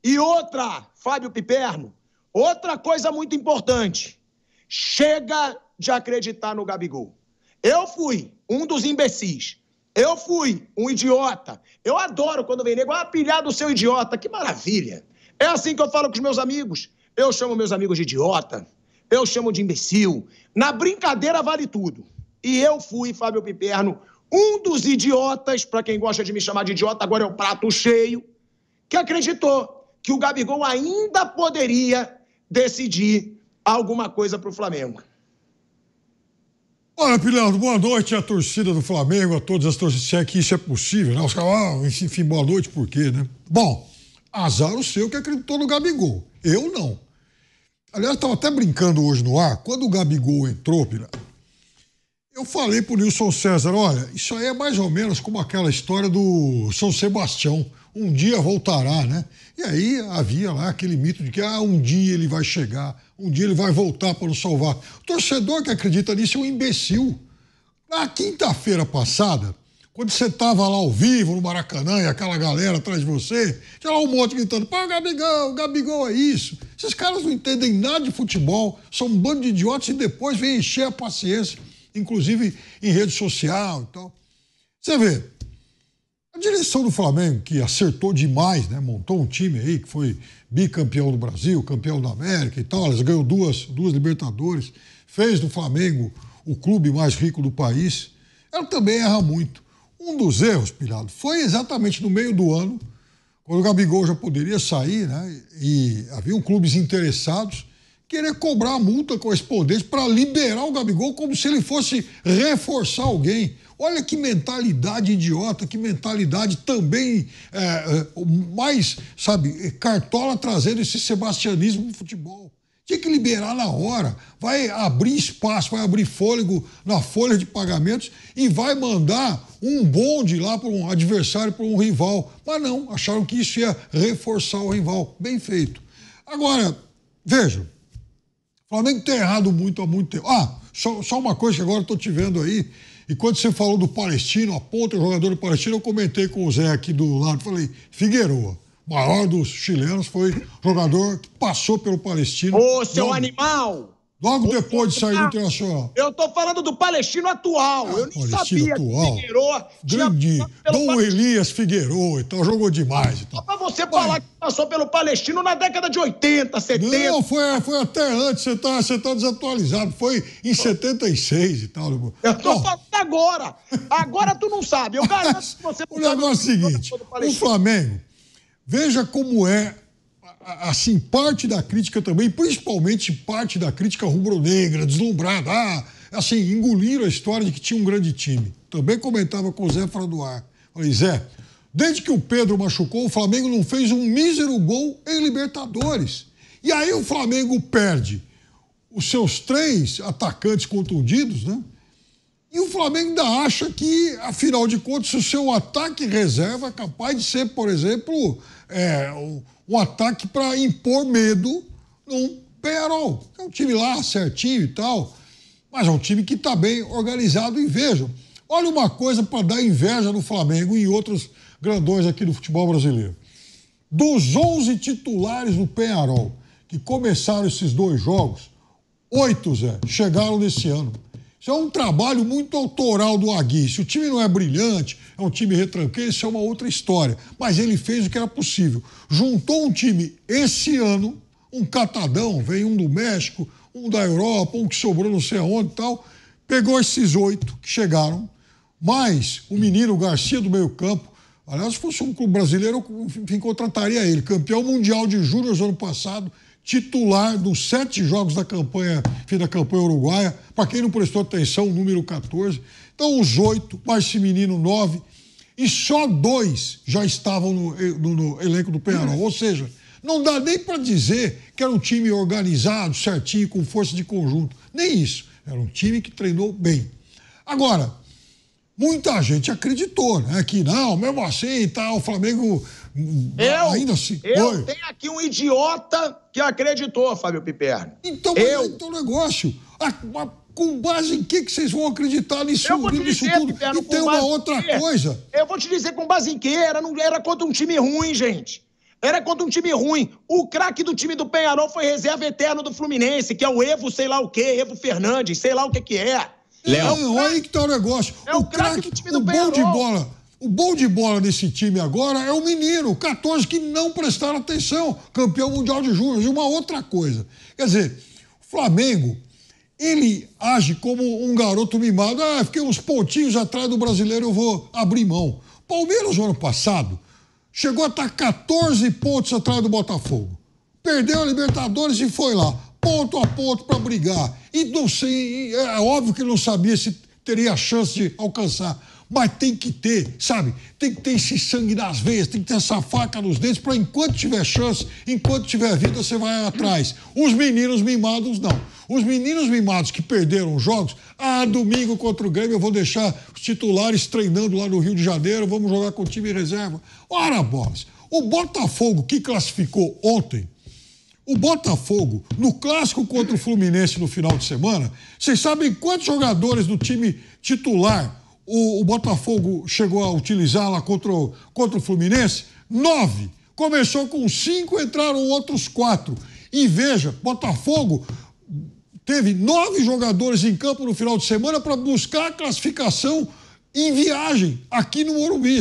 E outra, Fábio Piperno, outra coisa muito importante. Chega de acreditar no Gabigol. Eu fui um dos imbecis. Eu fui um idiota. Eu adoro quando vem nego, pilhar do seu idiota. Que maravilha. É assim que eu falo com os meus amigos. Eu chamo meus amigos de idiota. Eu chamo de imbecil. Na brincadeira vale tudo. E eu fui, Fábio Piperno, um dos idiotas, para quem gosta de me chamar de idiota, agora é o prato cheio, que acreditou que o Gabigol ainda poderia decidir alguma coisa para o Flamengo. Olha, Pilardo, boa noite à torcida do Flamengo, a todas as torcidas, se é que isso é possível, né? Os caras, enfim, boa noite, por quê, né? Bom, azar o seu que acreditou no Gabigol. Eu não. Aliás, estava até brincando hoje no ar, quando o Gabigol entrou, Pilardo, eu falei pro Nilson César, olha, isso aí é mais ou menos como aquela história do São Sebastião, um dia voltará, né? E aí havia lá aquele mito de que um dia ele vai chegar, um dia ele vai voltar para nos salvar. O torcedor que acredita nisso é um imbecil. Na quinta-feira passada, quando você estava lá ao vivo no Maracanã e aquela galera atrás de você, tinha lá um monte gritando, pô, Gabigol, Gabigol é isso. Esses caras não entendem nada de futebol, são um bando de idiotas e depois vem encher a paciência, inclusive em rede social e tal. Você vê, a direção do Flamengo, que acertou demais, né? Montou um time aí que foi bicampeão do Brasil, campeão da América e tal, elas ganhou duas Libertadores, fez do Flamengo o clube mais rico do país, ela também erra muito. Um dos erros, Pirado, foi exatamente no meio do ano, quando o Gabigol já poderia sair, né? E haviam clubes interessados, querer cobrar a multa correspondente para liberar o Gabigol como se ele fosse reforçar alguém. Olha que mentalidade idiota, que mentalidade também mais, sabe, cartola trazendo esse sebastianismo no futebol. Tinha que liberar na hora, vai abrir espaço, vai abrir fôlego na folha de pagamentos e vai mandar um bonde lá para um adversário, para um rival. Mas não, acharam que isso ia reforçar o rival. Bem feito. Agora, veja, o Flamengo tem errado muito há muito tempo. Só uma coisa que agora eu estou te vendo aí. E quando você falou do Palestino, a ponta do jogador do Palestino, eu comentei com o Zé aqui do lado, falei, Figueroa, maior dos chilenos, foi jogador que passou pelo Palestino. Ô, seu animal! Logo depois de sair do Internacional. Eu tô falando do Palestino atual. Eu nem sabia atual. que Figueroa grande Dom Elias Figueroa, então jogou demais. Então. Só pra você falar que passou pelo Palestino na década de 80, 70. Não, foi até antes, você tá desatualizado. Foi em 76 e tal. Eu tô falando agora. Agora tu não sabe. Eu garanto que você não sabe. O negócio é o seguinte, o Flamengo, veja como é, assim, parte da crítica também, principalmente parte da crítica rubro-negra, deslumbrada, assim, engoliram a história de que tinha um grande time. Também comentava com o Zé fora do ar. Falei, Zé, desde que o Pedro machucou, o Flamengo não fez um mísero gol em Libertadores. E aí o Flamengo perde os seus 3 atacantes contundidos, né? E o Flamengo ainda acha que, afinal de contas, o seu ataque reserva é capaz de ser, por exemplo, um ataque para impor medo num Peñarol. É um time lá certinho e tal, mas é um time que está bem organizado. E vejam, olha uma coisa para dar inveja no Flamengo e outros grandões aqui do futebol brasileiro. Dos 11 titulares do Peñarol que começaram esses 2 jogos, 8, Zé, chegaram nesse ano. Isso é um trabalho muito autoral do Agui. Se o time não é brilhante, é um time retranqueiro, isso é uma outra história. Mas ele fez o que era possível. Juntou um time esse ano, um catadão, veio um do México, um da Europa, um que sobrou não sei aonde e tal. Pegou esses 8 que chegaram, mais o menino Garcia do meio campo. Aliás, se fosse um clube brasileiro, eu contrataria ele. Campeão mundial de júnior ano passado, titular dos 7 jogos da campanha uruguaia, para quem não prestou atenção, o número 14. Então, os 8, mais esse menino 9, e só 2 já estavam no elenco do Peñarol. Ou seja, não dá nem para dizer que era um time organizado, certinho, com força de conjunto. Nem isso. Era um time que treinou bem. Agora, muita gente acreditou, né? Que não, mesmo assim, tá, o Flamengo ainda assim. Eu tenho aqui um idiota que acreditou, Fábio Piperno. Então, então negócio. Com base em que vocês vão acreditar nisso tudo? Piperno, e tem uma outra coisa. Eu vou te dizer com base em que era contra um time ruim, gente. era contra um time ruim. O craque do time do Peñarol foi reserva eterno do Fluminense, que é o Evo sei lá o quê, Evo Fernandes, sei lá o que é. Léo, olha aí que tá o negócio. É o craque do time do Peñarol. O bom de bola desse time agora é o menino, o 14, que não prestaram atenção, campeão mundial de júnior. E uma outra coisa, quer dizer, o Flamengo, ele age como um garoto mimado. Ah, fiquei uns pontinhos atrás do brasileiro, eu vou abrir mão. Palmeiras, no ano passado, chegou a estar 14 pontos atrás do Botafogo. Perdeu a Libertadores e foi lá, ponto a ponto para brigar. E não sei, é óbvio que ele não sabia se teria a chance de alcançar. Mas tem que ter, sabe? Tem que ter esse sangue nas veias, tem que ter essa faca nos dentes para enquanto tiver chance, enquanto tiver vida, você vai atrás. Os meninos mimados, não. Os meninos mimados que perderam jogos, domingo contra o Grêmio eu vou deixar os titulares treinando lá no Rio de Janeiro, vamos jogar com o time reserva. Ora, bolas, o Botafogo que classificou ontem, o Botafogo, no clássico contra o Fluminense no final de semana, vocês sabem quantos jogadores do time titular o Botafogo chegou a utilizar lá contra o Fluminense? 9. Começou com 5, entraram outros 4. E veja, Botafogo teve 9 jogadores em campo no final de semana para buscar a classificação em viagem aqui no Morumbi.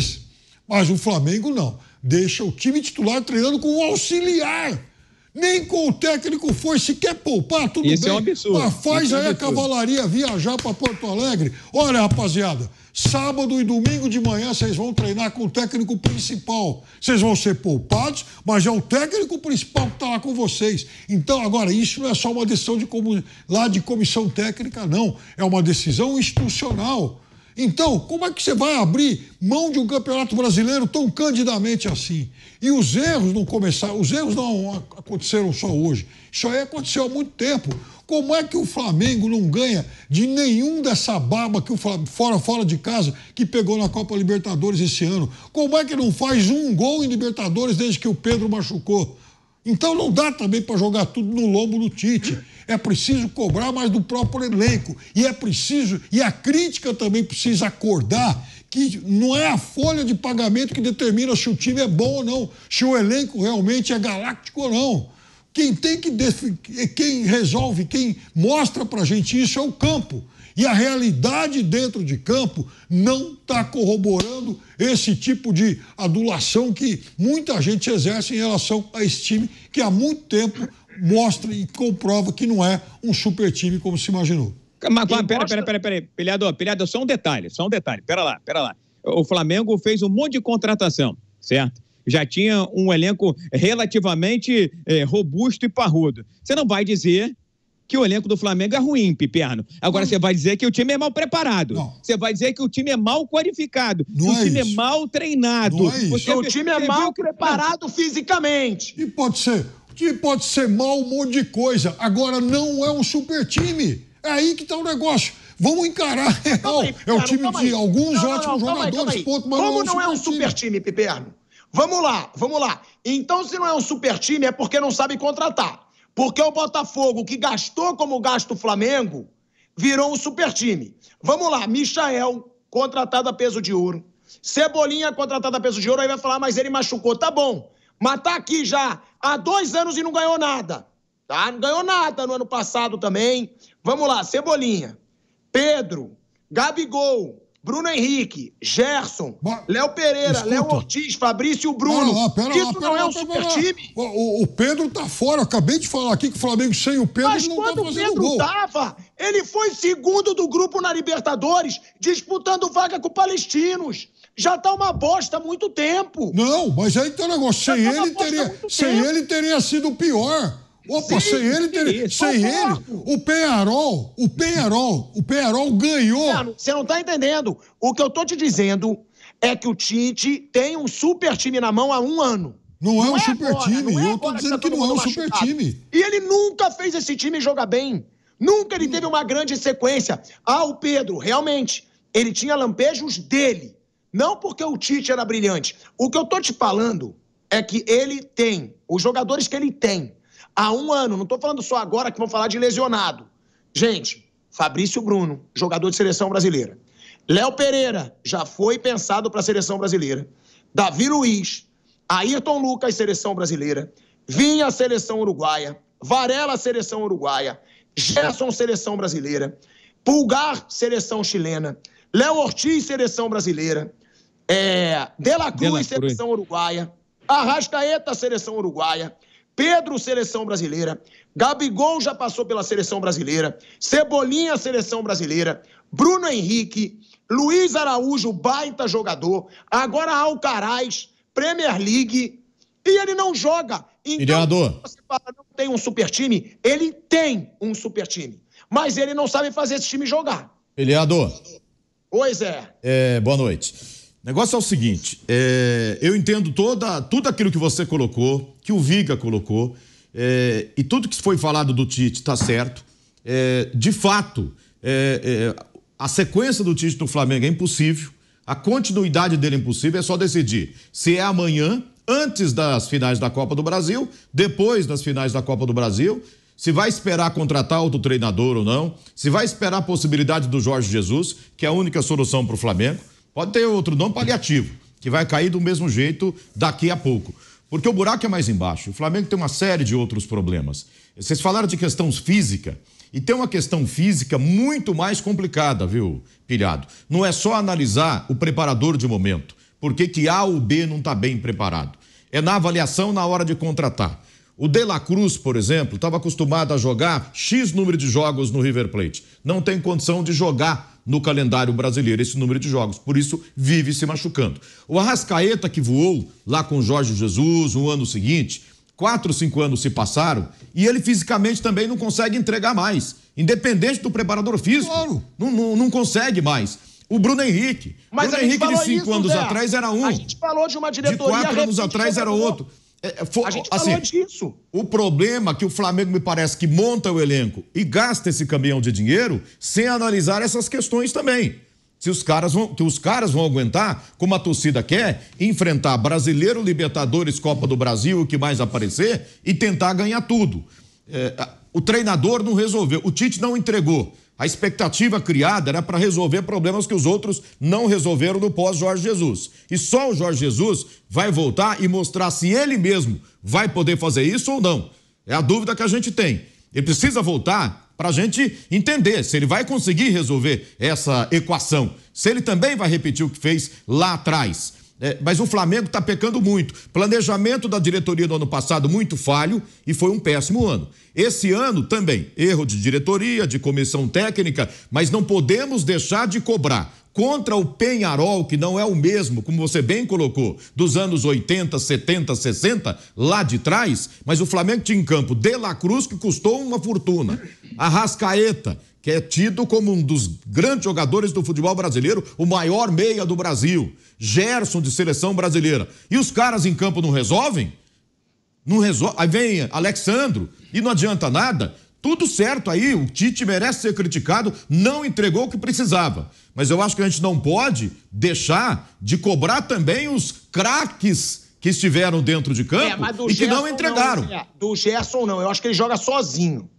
Mas o Flamengo não. Deixa o time titular treinando com um auxiliar. Nem com o técnico foi, se quer poupar, tudo Isso bem. É um absurdo. Mas faz aí a cavalaria viajar para Porto Alegre. Olha, rapaziada, sábado e domingo de manhã vocês vão treinar com o técnico principal. Vocês vão ser poupados, mas é o técnico principal que está lá com vocês. Então, agora, isso não é só uma decisão de comissão técnica, não. É uma decisão institucional. Então, como é que você vai abrir mão de um campeonato brasileiro tão candidamente assim? E os erros não aconteceram só hoje. Isso aí aconteceu há muito tempo. Como é que o Flamengo não ganha de nenhum dessa baba que o fora de casa que pegou na Copa Libertadores esse ano? Como é que não faz um gol em Libertadores desde que o Pedro machucou? Então não dá também para jogar tudo no lombo do Tite. É preciso cobrar mais do próprio elenco. E a crítica também precisa acordar que não é a folha de pagamento que determina se o time é bom ou não, se o elenco realmente é galáctico ou não. Quem resolve, quem mostra pra gente isso é o campo. E a realidade dentro de campo não está corroborando esse tipo de adulação que muita gente exerce em relação a esse time que há muito tempo mostra e comprova que não é um super time como se imaginou. Mas, peraí. Pilhador, só um detalhe. Pera lá. O Flamengo fez um monte de contratação, certo? Já tinha um elenco relativamente robusto e parrudo. Você não vai dizer que o elenco do Flamengo é ruim, Piperno. Agora você vai dizer que o time é mal preparado. Você vai dizer que o time é mal qualificado. Que o time é mal treinado. Não é isso. O time é mal preparado fisicamente. E pode ser mal um monte de coisa. Agora não é um super time. É aí que está o negócio. Vamos encarar real. É o time de alguns ótimos jogadores. Como não é um super time, Piperno? Vamos lá. Então, se não é um super time, é porque não sabe contratar. Porque o Botafogo, que gastou como gasta o Flamengo, virou um super time. Vamos lá, Michael, contratado a peso de ouro. Cebolinha, contratado a peso de ouro, aí vai falar, mas ele machucou. Tá bom, mas tá aqui já há 2 anos e não ganhou nada. Tá? Não ganhou nada no ano passado também. Vamos lá, Cebolinha, Pedro, Gabigol, Bruno Henrique, Gerson, Léo Pereira, Léo Ortiz, Fabrício Bruno. Isso não é um super time? O Pedro tá fora. Eu acabei de falar aqui que o Flamengo sem o Pedro mas não tá fazendo gol. Mas quando o Pedro tava, ele foi segundo do grupo na Libertadores, disputando vaga com Palestinos. Já tá uma bosta há muito tempo. Não, mas aí tem um negócio. Sem ele teria sido pior. Opa, sim, sem ele, o Peñarol ganhou. Você não tá entendendo. O que eu tô te dizendo é que o Tite tem um super time na mão há 1 ano. Não é um super time. Eu tô dizendo que não é um super time. E ele nunca fez esse time jogar bem. Nunca ele teve uma grande sequência. O Pedro, realmente, ele tinha lampejos dele. Não porque o Tite era brilhante. O que eu tô te falando é que ele tem, os jogadores que ele tem, há 1 ano, não estou falando só agora que vão falar de lesionado. Gente, Fabrício Bruno, jogador de seleção brasileira. Léo Pereira, já foi pensado para a seleção brasileira. Davi Luiz, Ayrton Lucas, seleção brasileira. Vinha, seleção uruguaia. Varela, seleção uruguaia. Gerson, seleção brasileira. Pulgar, seleção chilena. Léo Ortiz, seleção brasileira. De la Cruz, seleção uruguaia. Arrascaeta, seleção uruguaia. Pedro, seleção brasileira. Gabigol já passou pela seleção brasileira. Cebolinha, seleção brasileira. Bruno Henrique. Luiz Araújo, baita jogador. Agora Alcaraz, Premier League. E ele não joga. Então, vereador, você fala, não tem um super time? Ele tem um super time. Mas ele não sabe fazer esse time jogar. vereador. Oi, Zé. Boa noite. O negócio é o seguinte, eu entendo tudo aquilo que você colocou, que o Viga colocou, e tudo que foi falado do Tite está certo. De fato, a sequência do Tite no Flamengo é impossível, a continuidade dele é impossível, é só decidir se é amanhã, antes das finais da Copa do Brasil, depois das finais da Copa do Brasil, se vai esperar contratar outro treinador ou não, se vai esperar a possibilidade do Jorge Jesus, que é a única solução para o Flamengo. Pode ter outro não paliativo, que vai cair do mesmo jeito daqui a pouco. Porque o buraco é mais embaixo. O Flamengo tem uma série de outros problemas. Vocês falaram de questão física, e tem uma questão física muito mais complicada, viu, Pilhado? Não é só analisar o preparador de momento, porque que A ou B não está bem preparado. É na avaliação na hora de contratar. O De la Cruz, por exemplo, estava acostumado a jogar X número de jogos no River Plate. Não tem condição de jogar no calendário brasileiro esse número de jogos. Por isso, vive se machucando. O Arrascaeta, que voou lá com o Jorge Jesus no ano seguinte, 4, 5 anos se passaram, e ele fisicamente também não consegue entregar mais. Independente do preparador físico, claro. Não consegue mais. O Bruno Henrique. Mas Bruno Henrique de 5 anos Zé, atrás era um. A gente falou de uma diretoria... De 4 anos atrás era outro. A gente falou disso. O problema é que o Flamengo me parece que monta o elenco e gasta esse caminhão de dinheiro sem analisar essas questões também. Se os caras vão aguentar, como a torcida quer, enfrentar Brasileiro, Libertadores, Copa do Brasil, o que mais aparecer, e tentar ganhar tudo. O treinador não resolveu, o Tite não entregou. A expectativa criada era para resolver problemas que os outros não resolveram no pós-Jorge Jesus. E só o Jorge Jesus vai voltar e mostrar se ele mesmo vai poder fazer isso ou não. É a dúvida que a gente tem. Ele precisa voltar para a gente entender se ele vai conseguir resolver essa equação. Se ele também vai repetir o que fez lá atrás. Mas o Flamengo está pecando muito. Planejamento da diretoria do ano passado muito falho e foi um péssimo ano. Esse ano também, erro de diretoria, de comissão técnica, mas não podemos deixar de cobrar. Contra o Peñarol, que não é o mesmo, como você bem colocou, dos anos 80, 70, 60, lá de trás, mas o Flamengo tinha em campo De la Cruz, que custou uma fortuna. Arrascaeta, que é tido como um dos grandes jogadores do futebol brasileiro, o maior meia do Brasil. Gerson, de seleção brasileira. E os caras em campo não resolvem? Não resolve. Aí vem Alexandro e não adianta nada. Tudo certo aí, o Tite merece ser criticado, não entregou o que precisava. Mas eu acho que a gente não pode deixar de cobrar também os craques que estiveram dentro de campo e que não entregaram. Do Gerson não, eu acho que ele joga sozinho.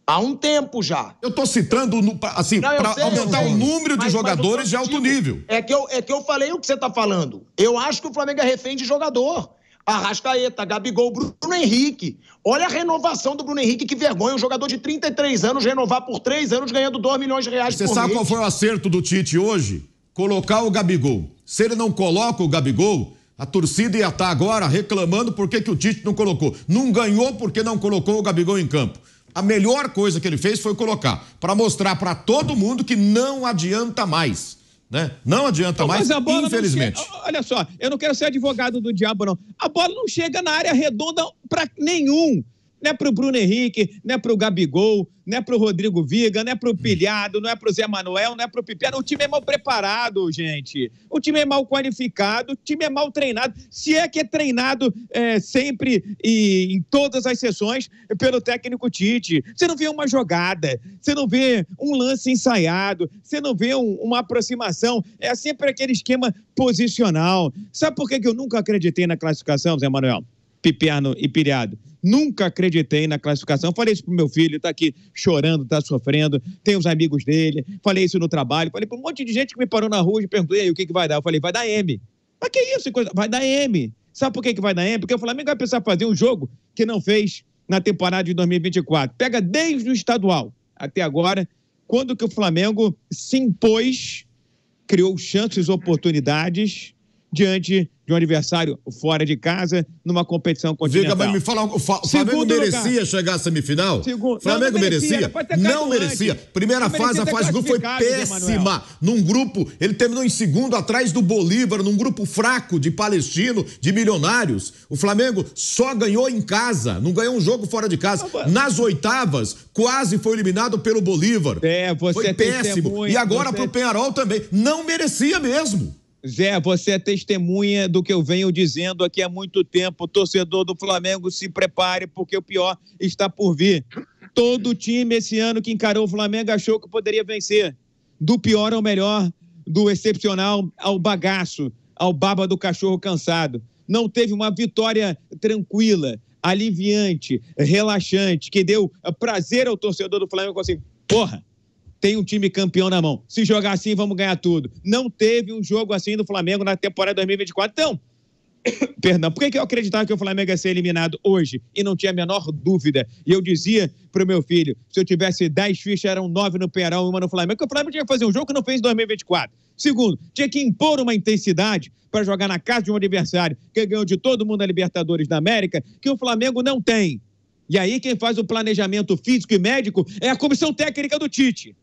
Há um tempo já. Eu tô citando, assim, para aumentar o número de jogadores de alto nível. É que eu falei o que você tá falando. Eu acho que o Flamengo é refém de jogador. Arrascaeta, Gabigol, Bruno Henrique. Olha a renovação do Bruno Henrique, que vergonha. Um jogador de 33 anos renovar por 3 anos ganhando R$2 milhões por mês. Você sabe qual foi o acerto do Tite hoje? Colocar o Gabigol. Se ele não coloca o Gabigol, a torcida ia estar agora reclamando por que o Tite não colocou. Não ganhou porque não colocou o Gabigol em campo. A melhor coisa que ele fez foi colocar, para mostrar para todo mundo que não adianta mais, né? Não adianta mais, infelizmente. Olha só, eu não quero ser advogado do diabo, não. A bola não chega na área redonda para nenhum. Não é pro Bruno Henrique, não é pro Gabigol, não é pro Rodrigo Viga, não é pro Pilhado, não é pro Zé Manuel, não é pro Pipiano. O time é mal preparado, gente. O time é mal qualificado, o time é mal treinado. Se é que é treinado sempre e em todas as sessões pelo técnico Tite. Você não vê uma jogada, você não vê um lance ensaiado, você não vê uma aproximação. É sempre aquele esquema posicional. Sabe por que eu nunca acreditei na classificação, Zé Manuel? Pipiano e Pilhado. Nunca acreditei na classificação. Falei isso pro meu filho, tá aqui chorando, tá sofrendo, tem os amigos dele. Falei isso no trabalho, falei pra um monte de gente que me parou na rua e perguntou, e aí, o que vai dar? Eu falei, vai dar M. Mas que isso? Vai dar M. Sabe por que vai dar ênfase? Porque o Flamengo vai precisar fazer um jogo que não fez na temporada de 2024. Pega desde o estadual até agora, quando que o Flamengo se impôs, criou chances, oportunidades diante de um adversário fora de casa, numa competição continental. Viga, mas me fala, o Flamengo merecia chegar à semifinal? O Flamengo merecia? Não merecia. Primeira fase, a fase do grupo foi péssima. Num grupo, ele terminou em segundo, atrás do Bolívar, num grupo fraco de Palestino, de Milionários. O Flamengo só ganhou em casa, não ganhou um jogo fora de casa. Nas oitavas, quase foi eliminado pelo Bolívar. Foi péssimo. E agora pro Peñarol também. Não merecia mesmo. Zé, você é testemunha do que eu venho dizendo aqui há muito tempo. O torcedor do Flamengo, se prepare, porque o pior está por vir. Todo time esse ano que encarou o Flamengo achou que poderia vencer. Do pior ao melhor, do excepcional ao bagaço, ao baba do cachorro cansado. Não teve uma vitória tranquila, aliviante, relaxante, que deu prazer ao torcedor do Flamengo, assim, porra, tem um time campeão na mão. Se jogar assim, vamos ganhar tudo. Não teve um jogo assim do Flamengo na temporada 2024. Então, perdão, por que eu acreditava que o Flamengo ia ser eliminado hoje? E não tinha a menor dúvida. E eu dizia pro meu filho, se eu tivesse 10 fichas, eram 9 no Peñarol e 1 no Flamengo, porque o Flamengo tinha que fazer um jogo que não fez em 2024. Segundo, tinha que impor uma intensidade para jogar na casa de um adversário que ganhou de todo mundo a Libertadores da América, que o Flamengo não tem. E aí quem faz o planejamento físico e médico é a comissão técnica do Tite.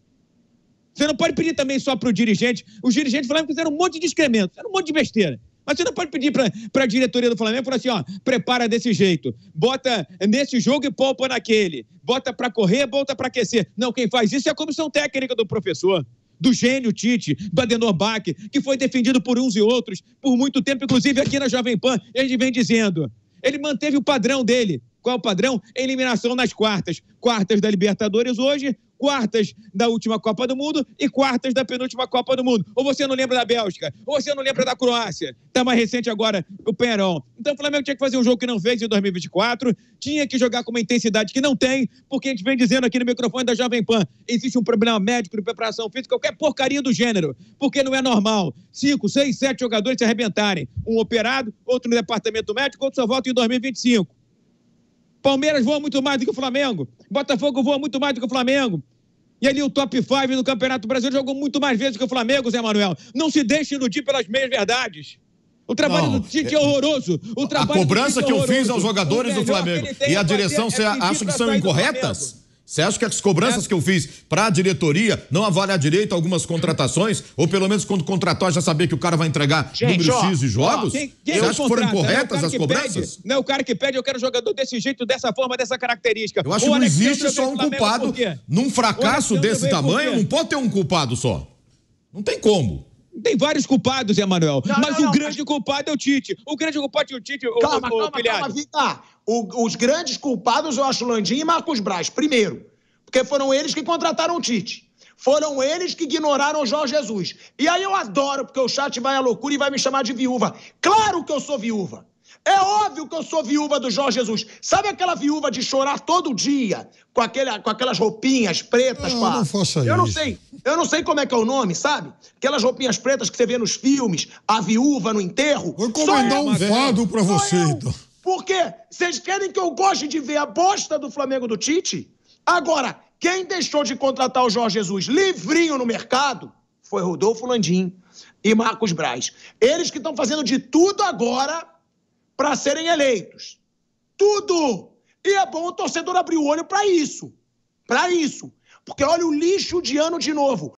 Você não pode pedir também só para o dirigente. Os dirigentes do Flamengo fizeram um monte de excremento, fizeram um monte de besteira. Mas você não pode pedir para a diretoria do Flamengo e falar assim, ó, prepara desse jeito, bota nesse jogo e poupa naquele, bota para correr, bota para aquecer. Não, quem faz isso é a comissão técnica do professor, do gênio Tite, do Adenor Bach, que foi defendido por uns e outros por muito tempo, inclusive aqui na Jovem Pan, e a gente vem dizendo. Ele manteve o padrão dele. Qual é o padrão? Eliminação nas quartas. Quartas da Libertadores hoje, quartas da última Copa do Mundo e quartas da penúltima Copa do Mundo. Ou você não lembra da Bélgica, ou você não lembra da Croácia. Está mais recente agora o Peñarol. Então o Flamengo tinha que fazer um jogo que não fez em 2024, tinha que jogar com uma intensidade que não tem, porque a gente vem dizendo aqui no microfone da Jovem Pan, existe um problema médico de preparação física, qualquer porcaria do gênero, porque não é normal 5, 6, 7 jogadores se arrebentarem. Um operado, outro no departamento médico, outro só volta em 2025. Palmeiras voa muito mais do que o Flamengo. Botafogo voa muito mais do que o Flamengo. E ali o top 5 do Campeonato Brasileiro jogou muito mais vezes que o Flamengo, Zé Manuel. Não se deixe iludir pelas meias verdades. O trabalho do Tite é horroroso. A cobrança que eu fiz aos jogadores do Flamengo e a direção, você acha que são incorretas? Você acha que as cobranças que eu fiz para a diretoria não avaliar direito algumas contratações? Ou pelo menos quando contratou já saber que o cara vai entregar número X de jogos? Você acha que foram incorretas as cobranças? Não é o cara que pede, eu quero jogador desse jeito, dessa forma, dessa característica. Eu acho que não existe só um culpado. Num fracasso desse tamanho, não pode ter um culpado só. Não tem como. Tem vários culpados, Emanuel. Mas o grande culpado é o Tite. O grande culpado é o Tite. Calma, Vita. Os grandes culpados eu acho Landim e Marcos Braz. Primeiro, porque foram eles que contrataram o Tite. Foram eles que ignoraram o Jorge Jesus. E aí eu adoro, porque o chat vai à loucura e vai me chamar de viúva. Claro que eu sou viúva. É óbvio que eu sou viúva do Jorge Jesus. Sabe aquela viúva de chorar todo dia com aquelas roupinhas pretas? Não faça isso. Eu não sei como é que é o nome, sabe? Aquelas roupinhas pretas que você vê nos filmes, a viúva no enterro. Vou encomendar um fado pra você, então. Por quê? Vocês querem que eu goste de ver a bosta do Flamengo do Tite? Agora, quem deixou de contratar o Jorge Jesus livrinho no mercado foi Rodolfo Landim e Marcos Braz. Eles que estão fazendo de tudo agora para serem eleitos. Tudo! E é bom o torcedor abrir o olho para isso. Para isso. Porque olha o lixo de ano de novo.